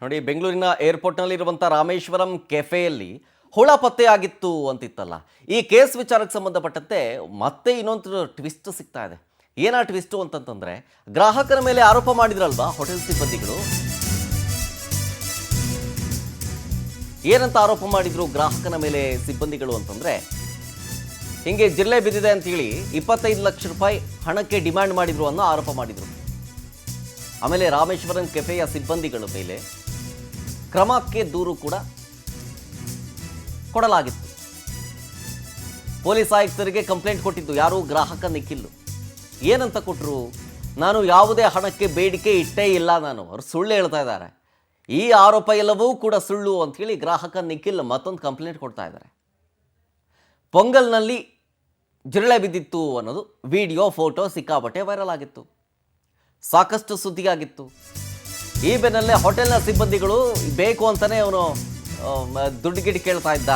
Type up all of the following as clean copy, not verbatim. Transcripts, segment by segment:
ನೋಡಿ, ಬೆಂಗಳೂರಿನ ಏರ್ಪೋರ್ಟ್ನಲ್ಲಿರುವಂಥ ರಾಮೇಶ್ವರಂ ಕೆಫೆಯಲ್ಲಿ ಹುಳ ಪತ್ತೆಯಾಗಿತ್ತು ಅಂತಿತ್ತಲ್ಲ. ಈ ಕೇಸ್ ವಿಚಾರಕ್ಕೆ ಸಂಬಂಧಪಟ್ಟಂತೆ ಮತ್ತೆ ಇನ್ನೊಂದು ಟ್ವಿಸ್ಟ್ ಸಿಗ್ತಾ ಇದೆ. ಏನಾ ಟ್ವಿಸ್ಟು ಅಂತಂತಂದ್ರೆ, ಗ್ರಾಹಕರ ಮೇಲೆ ಆರೋಪ ಮಾಡಿದ್ರಲ್ವಾ ಹೋಟೆಲ್ ಸಿಬ್ಬಂದಿಗಳು. ಏನಂತ ಆರೋಪ ಮಾಡಿದ್ರು ಗ್ರಾಹಕನ ಮೇಲೆ ಸಿಬ್ಬಂದಿಗಳು ಅಂತಂದ್ರೆ, ಹಿಂಗೆ ಜಿರಳೆ ಬಿದ್ದಿದೆ ಅಂತೇಳಿ 25 ಲಕ್ಷ ರೂಪಾಯಿ ಹಣಕ್ಕೆ ಡಿಮ್ಯಾಂಡ್ ಮಾಡಿದ್ರು ಅನ್ನೋ ಆರೋಪ ಮಾಡಿದ್ರು. ಆಮೇಲೆ ರಾಮೇಶ್ವರಂ ಕೆಫೆಯ ಸಿಬ್ಬಂದಿಗಳ ಮೇಲೆ ಕ್ರಮಕ್ಕೆ ದೂರು ಕೂಡ ಕೊಡಲಾಗಿತ್ತು. ಪೊಲೀಸ್ ಆಯುಕ್ತರಿಗೆ ಕಂಪ್ಲೇಂಟ್ ಕೊಟ್ಟಿದ್ದು ಯಾರು? ಗ್ರಾಹಕ ನಿಖಿಲ್. ಏನಂತ ಕೊಟ್ಟರು? ನಾನು ಯಾವುದೇ ಹಣಕ್ಕೆ ಬೇಡಿಕೆ ಇಟ್ಟೇ ಇಲ್ಲ, ಅವ್ರು ಸುಳ್ಳು ಹೇಳ್ತಾ ಇದ್ದಾರೆ, ಈ ಆರೋಪ ಎಲ್ಲವೂ ಕೂಡ ಸುಳ್ಳು ಅಂಥೇಳಿ ಗ್ರಾಹಕ ನಿಖಿಲ್ ಮತ್ತೊಂದು ಕಂಪ್ಲೇಂಟ್ ಕೊಡ್ತಾ ಇದ್ದಾರೆ. ಪೊಂಗಲ್ನಲ್ಲಿ ಜಿರಳೆ ಬಿದ್ದಿತ್ತು ಅನ್ನೋದು ವಿಡಿಯೋ, ಫೋಟೋ ಸಿಕ್ಕಾಪಟ್ಟೆ ವೈರಲ್ ಆಗಿತ್ತು, ಸಾಕಷ್ಟು ಸುದ್ದಿಯಾಗಿತ್ತು. ಈ ಬೆನ್ನಲ್ಲೇ ಹೋಟೆಲ್ನ ಸಿಬ್ಬಂದಿಗಳು ಬೇಕು ಅಂತಲೇ ಅವನು ದುಡ್ಡು ಗಿಡ್ಡು ಕೇಳ್ತಾ ಇದ್ದ,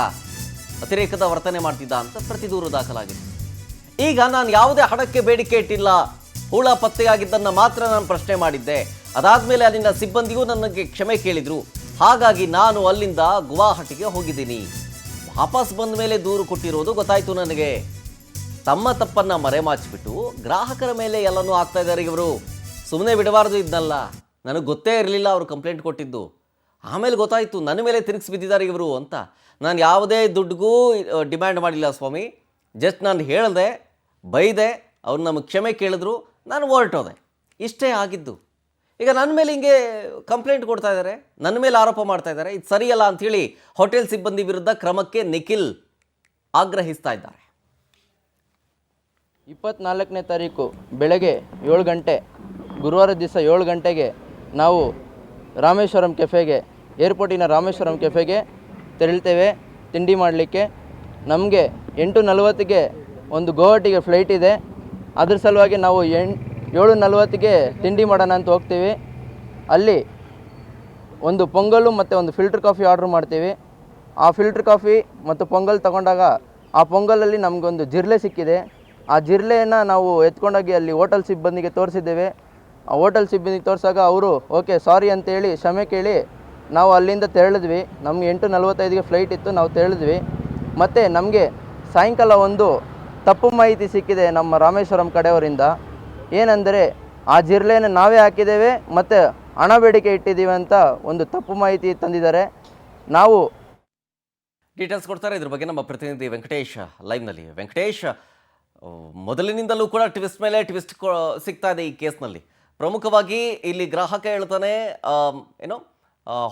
ಅತಿರೇಕದ ವರ್ತನೆ ಮಾಡ್ತಿದ್ದ ಅಂತ ಪ್ರತಿ ದೂರು ದಾಖಲಾಗಿತ್ತು. ಈಗ ನಾನು ಯಾವುದೇ ಹಣಕ್ಕೆ ಬೇಡಿಕೆ ಇಟ್ಟಿಲ್ಲ, ಹುಳ ಪತ್ತೆಯಾಗಿದ್ದನ್ನು ಮಾತ್ರ ನಾನು ಪ್ರಶ್ನೆ ಮಾಡಿದ್ದೆ. ಅದಾದಮೇಲೆ ಅಲ್ಲಿನ ಸಿಬ್ಬಂದಿಯೂ ನನಗೆ ಕ್ಷಮೆ ಕೇಳಿದರು, ಹಾಗಾಗಿ ನಾನು ಅಲ್ಲಿಂದ ಗುವಾಹಟಿಗೆ ಹೋಗಿದ್ದೀನಿ. ವಾಪಸ್ ಬಂದ ಮೇಲೆ ದೂರು ಕೊಟ್ಟಿರೋದು ಗೊತ್ತಾಯಿತು ನನಗೆ. ತಮ್ಮ ತಪ್ಪನ್ನು ಮರೆಮಾಚಿಬಿಟ್ಟು ಗ್ರಾಹಕರ ಮೇಲೆ ಎಲ್ಲನೂ ಆಗ್ತಾ ಇದ್ದಾರೆ ಇವರು. ಸುಮ್ಮನೆ ಬಿಡಬಾರ್ದು ಇದನ್ನಲ್ಲ. ನನಗೆ ಗೊತ್ತೇ ಇರಲಿಲ್ಲ ಅವರು ಕಂಪ್ಲೇಂಟ್ ಕೊಟ್ಟಿದ್ದು. ಆಮೇಲೆ ಗೊತ್ತಾಯಿತು ನನ್ನ ಮೇಲೆ ತಿರುಗಿಸಿ ಬಿದ್ದಿದ್ದಾರೆ ಇವರು ಅಂತ. ನಾನು ಯಾವುದೇ ದುಡ್ಡಿಗೂ ಡಿಮ್ಯಾಂಡ್ ಮಾಡಿಲ್ಲ ಸ್ವಾಮಿ, ಜಸ್ಟ್ ನಾನು ಹೇಳಿದೆ, ಬೈದೆ, ಅವ್ರು ನಮಗೆ ಕ್ಷಮೆ ಕೇಳಿದ್ರು, ನಾನು ಹೊರಟೋದೆ, ಇಷ್ಟೇ ಆಗಿದ್ದು. ಈಗ ನನ್ನ ಮೇಲೆ ಹಿಂಗೆ ಕಂಪ್ಲೇಂಟ್ ಕೊಡ್ತಾ ಇದ್ದಾರೆ, ನನ್ನ ಮೇಲೆ ಆರೋಪ ಮಾಡ್ತಾ ಇದ್ದಾರೆ, ಇದು ಸರಿಯಲ್ಲ ಅಂಥೇಳಿ ಹೋಟೆಲ್ ಸಿಬ್ಬಂದಿ ವಿರುದ್ಧ ಕ್ರಮಕ್ಕೆ ನಿಖಿಲ್ ಆಗ್ರಹಿಸ್ತಾ ಇದ್ದಾರೆ. 24ನೇ ತಾರೀಕು ಬೆಳಗ್ಗೆ 7 ಗಂಟೆ, ಗುರುವಾರ ದಿವಸ 7 ಗಂಟೆಗೆ ನಾವು ರಾಮೇಶ್ವರಂ ಕೆಫೆಗೆ, ಏರ್ಪೋರ್ಟಿನ ರಾಮೇಶ್ವರಂ ಕೆಫೆಗೆ ತೆರಳ್ತೇವೆ ತಿಂಡಿ ಮಾಡಲಿಕ್ಕೆ. ನಮಗೆ 8:40ಗೆ ಒಂದು ಗುವಾಹಟಿಗೆ ಫ್ಲೈಟ್ ಇದೆ. ಅದ್ರ ಸಲುವಾಗಿ ನಾವು 7:40ಗೆ ತಿಂಡಿ ಮಾಡೋಣ ಅಂತ ಹೋಗ್ತೀವಿ. ಅಲ್ಲಿ ಒಂದು ಪೊಂಗಲು ಮತ್ತು ಒಂದು ಫಿಲ್ಟರ್ ಕಾಫಿ ಆರ್ಡ್ರ್ ಮಾಡ್ತೀವಿ. ಆ ಫಿಲ್ಟರ್ ಕಾಫಿ ಮತ್ತು ಪೊಂಗಲ್ ತಗೊಂಡಾಗ ಆ ಪೊಂಗಲಲ್ಲಿ ನಮಗೊಂದು ಜಿರಳೆ ಸಿಕ್ಕಿದೆ. ಆ ಜಿರಳೆಯನ್ನು ನಾವು ಎತ್ಕೊಂಡೋಗಿ ಅಲ್ಲಿ ಹೋಟೆಲ್ ಸಿಬ್ಬಂದಿಗೆ ತೋರಿಸಿದ್ದೇವೆ. ಆ ಹೋಟೆಲ್ ಸಿಬ್ಬಂದಿಗೆ ತೋರಿಸಾಗ ಅವರು ಓಕೆ ಸಾರಿ ಅಂತೇಳಿ ಕ್ಷಮೆ ಕೇಳಿ ನಾವು ಅಲ್ಲಿಂದ ತೆರಳಿದ್ವಿ. ನಮಗೆ 8:45ಗೆ ಫ್ಲೈಟ್ ಇತ್ತು, ನಾವು ತೆರಳಿದ್ವಿ. ಮತ್ತು ನಮಗೆ ಸಾಯಂಕಾಲ ಒಂದು ತಪ್ಪು ಮಾಹಿತಿ ಸಿಕ್ಕಿದೆ ನಮ್ಮ ರಾಮೇಶ್ವರಂ ಕಡೆಯವರಿಂದ. ಏನೆಂದರೆ ಆ ಜಿರಳೆಯನ್ನು ನಾವೇ ಹಾಕಿದ್ದೇವೆ ಮತ್ತು ಹಣ ಬೇಡಿಕೆ ಇಟ್ಟಿದ್ದೀವಿ ಅಂತ ಒಂದು ತಪ್ಪು ಮಾಹಿತಿ ತಂದಿದ್ದಾರೆ. ನಾವು ಡೀಟೇಲ್ಸ್ ಕೊಡ್ತಾರೆ ಇದ್ರ ಬಗ್ಗೆ ನಮ್ಮ ಪ್ರತಿನಿಧಿ ವೆಂಕಟೇಶ್ ಲೈವ್ನಲ್ಲಿ. ವೆಂಕಟೇಶ್, ಮೊದಲಿನಿಂದಲೂ ಕೂಡ ಟ್ವಿಸ್ಟ್ ಮೇಲೆ ಟ್ವಿಸ್ಟ್ ಸಿಗ್ತಾ ಇದೆ ಈ ಕೇಸ್ನಲ್ಲಿ. ಪ್ರಮುಖವಾಗಿ ಇಲ್ಲಿ ಗ್ರಾಹಕ ಹೇಳ್ತಾನೆ,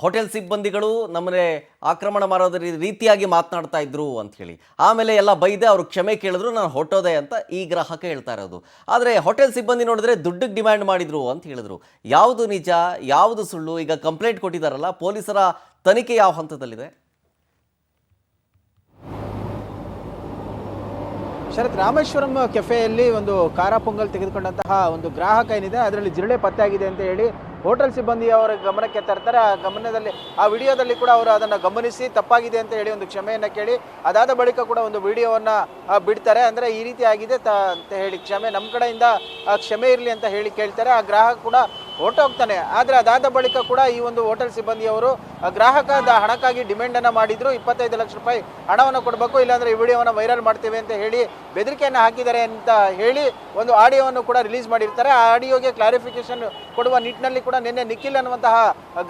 ಹೋಟೆಲ್ ಸಿಬ್ಬಂದಿಗಳು ನಮ್ಮನೆ ಆಕ್ರಮಣ ಮಾಡೋದ್ರ ರೀತಿಯಾಗಿ ಮಾತನಾಡ್ತಾ ಇದ್ರು ಅಂಥೇಳಿ. ಆಮೇಲೆ ಎಲ್ಲ ಬೈದೆ, ಅವರು ಕ್ಷಮೆ ಕೇಳಿದ್ರು, ನಾನು ಹೊರಟೋದೆ ಅಂತ ಈ ಗ್ರಾಹಕ ಹೇಳ್ತಾ ಇರೋದು. ಆದರೆ ಹೋಟೆಲ್ ಸಿಬ್ಬಂದಿ ನೋಡಿದ್ರೆ ದುಡ್ಡಿಗೆ ಡಿಮ್ಯಾಂಡ್ ಮಾಡಿದ್ರು ಅಂತ ಹೇಳಿದ್ರು. ಯಾವುದು ನಿಜ, ಯಾವುದು ಸುಳ್ಳು? ಈಗ ಕಂಪ್ಲೇಂಟ್ ಕೊಟ್ಟಿದ್ದಾರಲ್ಲ, ಪೊಲೀಸರ ತನಿಖೆ ಯಾವ ಹಂತದಲ್ಲಿದೆ? ಶರತ್, ರಾಮೇಶ್ವರಂ ಕೆಫೆಯಲ್ಲಿ ಒಂದು ಖಾರ ಪೊಂಗಲ್ ತೆಗೆದುಕೊಂಡಂತಹ ಒಂದು ಗ್ರಾಹಕ ಏನಿದೆ, ಅದರಲ್ಲಿ ಜಿರಳೆ ಪತ್ತೆಯಾಗಿದೆ ಅಂತ ಹೇಳಿ ಹೋಟೆಲ್ ಸಿಬ್ಬಂದಿಯವರ ಗಮನಕ್ಕೆ ತರ್ತಾರೆ. ಆ ಗಮನದಲ್ಲಿ, ಆ ವಿಡಿಯೋದಲ್ಲಿ ಕೂಡ ಅವರು ಅದನ್ನು ಗಮನಿಸಿ ತಪ್ಪಾಗಿದೆ ಅಂತ ಹೇಳಿ ಒಂದು ಕ್ಷಮೆಯನ್ನು ಕೇಳಿ, ಅದಾದ ಬಳಿಕ ಕೂಡ ಒಂದು ವಿಡಿಯೋವನ್ನು ಬಿಡ್ತಾರೆ. ಅಂದರೆ ಈ ರೀತಿ ಆಗಿದೆ ಅಂತ ಹೇಳಿ ಕ್ಷಮೆ, ನಮ್ಮ ಕಡೆಯಿಂದ ಕ್ಷಮೆ ಇರಲಿ ಅಂತ ಹೇಳಿ ಕೇಳ್ತಾರೆ. ಆ ಗ್ರಾಹಕ ಕೂಡ ಹೊರಟೋಗ್ತಾನೆ. ಆದರೆ ಅದಾದ ಬಳಿಕ ಕೂಡ ಈ ಒಂದು ಹೋಟೆಲ್ ಸಿಬ್ಬಂದಿಯವರು ಗ್ರಾಹಕದ ಹಣಕ್ಕಾಗಿ ಡಿಮ್ಯಾಂಡನ್ನು ಮಾಡಿದ್ರು. 25 ಲಕ್ಷ ರೂಪಾಯಿ ಹಣವನ್ನು ಕೊಡಬೇಕು, ಇಲ್ಲಾಂದರೆ ಈ ವಿಡಿಯೋವನ್ನು ವೈರಲ್ ಮಾಡ್ತೇವೆ ಅಂತ ಹೇಳಿ ಬೆದರಿಕೆಯನ್ನು ಹಾಕಿದ್ದಾರೆ ಅಂತ ಹೇಳಿ ಒಂದು ಆಡಿಯೋವನ್ನು ಕೂಡ ರಿಲೀಸ್ ಮಾಡಿರ್ತಾರೆ. ಆ ಆಡಿಯೋಗೆ ಕ್ಲಾರಿಫಿಕೇಶನ್ ಕೊಡುವ ನಿಟ್ಟಿನಲ್ಲಿ ಕೂಡ ನಿನ್ನೆ ನಿಖಿಲ್ ಅನ್ನುವಂತಹ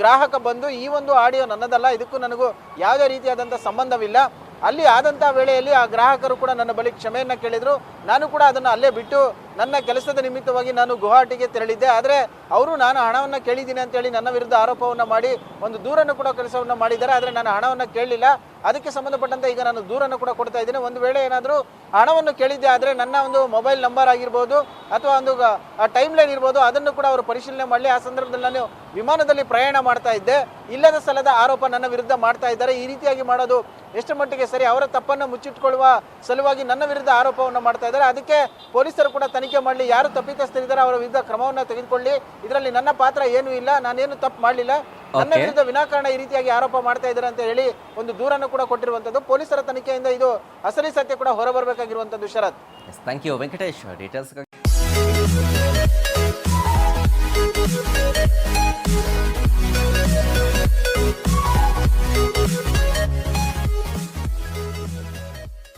ಗ್ರಾಹಕ ಬಂದು, ಈ ಒಂದು ಆಡಿಯೋ ನನ್ನದಲ್ಲ, ಇದಕ್ಕೂ ನನಗೂ ಯಾವುದೇ ರೀತಿಯಾದಂಥ ಸಂಬಂಧವಿಲ್ಲ. ಅಲ್ಲಿ ಆದಂಥ ವೇಳೆಯಲ್ಲಿ ಆ ಗ್ರಾಹಕರು ಕೂಡ ನನ್ನ ಬಳಿ ಕ್ಷಮೆಯನ್ನು ಕೇಳಿದರು. ನಾನು ಕೂಡ ಅದನ್ನು ಅಲ್ಲೇ ಬಿಟ್ಟು ನನ್ನ ಕೆಲಸದ ನಿಮಿತ್ತವಾಗಿ ನಾನು ಗುವಾಹಟಿಗೆ ತೆರಳಿದ್ದೆ. ಆದರೆ ಅವರು ನಾನು ಹಣವನ್ನು ಕೇಳಿದ್ದೀನಿ ಅಂತೇಳಿ ನನ್ನ ವಿರುದ್ಧ ಆರೋಪವನ್ನು ಮಾಡಿ ಒಂದು ದೂರನ್ನು ಕೂಡ ಕೆಲಸವನ್ನು ಮಾಡಿದ್ದಾರೆ. ಆದರೆ ನಾನು ಹಣವನ್ನು ಕೇಳಲಿಲ್ಲ. ಅದಕ್ಕೆ ಸಂಬಂಧಪಟ್ಟಂತೆ ಈಗ ನಾನು ದೂರನ್ನು ಕೂಡ ಕೊಡ್ತಾ ಇದ್ದೀನಿ. ಒಂದು ವೇಳೆ ಏನಾದರೂ ಹಣವನ್ನು ಕೇಳಿದ್ದೆ ಆದರೆ ನನ್ನ ಒಂದು ಮೊಬೈಲ್ ನಂಬರ್ ಆಗಿರ್ಬೋದು ಅಥವಾ ಒಂದು ಟೈಮ್ ಲೈನ್ ಇರ್ಬೋದು, ಅದನ್ನು ಕೂಡ ಅವರು ಪರಿಶೀಲನೆ ಮಾಡಲಿ. ಆ ಸಂದರ್ಭದಲ್ಲಿ ನಾನು ವಿಮಾನದಲ್ಲಿ ಪ್ರಯಾಣ ಮಾಡ್ತಾ ಇದ್ದೆ, ಇಲ್ಲದ ಸಲದ ಆರೋಪ ನನ್ನ ವಿರುದ್ಧ ಮಾಡ್ತಾ ಇದ್ದಾರೆ. ಈ ರೀತಿಯಾಗಿ ಮಾಡೋದು ಎಷ್ಟು ಮಟ್ಟಿಗೆ ಸರಿ? ಅವರ ತಪ್ಪನ್ನು ಮುಚ್ಚಿಟ್ಕೊಳ್ಳುವ ಸಲುವಾಗಿ ನನ್ನ ವಿರುದ್ಧ ಆರೋಪವನ್ನು ಮಾಡ್ತಾ ಇದ್ದಾರೆ. ಅದಕ್ಕೆ ಪೊಲೀಸರು ಕೂಡ ತನಿಖೆ ಮಾಡಲಿ, ಯಾರು ತಪ್ಪಿತಸ್ಥರಿದ್ದಾರೆ ಅವರ ವಿರುದ್ಧ ಕ್ರಮವನ್ನು ತೆಗೆದುಕೊಳ್ಳಿ. ಇದರಲ್ಲಿ ನನ್ನ ಪಾತ್ರ ಏನೂ ಇಲ್ಲ, ನಾನೇನು ತಪ್ಪು ಮಾಡಲಿಲ್ಲ, ನನ್ನ ವಿರುದ್ಧ ವಿನಾಕಾರಣ ಈ ರೀತಿಯಾಗಿ ಆರೋಪ ಮಾಡ್ತಾ ಇದ್ದಾರೆ ಅಂತ ಹೇಳಿ ಒಂದು ದೂರನ್ನು ಕೂಡ ಕೊಟ್ಟಿರುವಂಥದ್ದು. ಪೊಲೀಸರ ತನಿಖೆಯಿಂದ ಇದು ಅಸಲಿ ಸತ್ಯ ಕೂಡ ಹೊರಬರಬೇಕಾಗಿರುವಂಥದ್ದು. ಶರತ್, ಥ್ಯಾಂಕ್ ಯು ವೆಂಕಟೇಶ್ ಡೀಟೇಲ್ಸ್.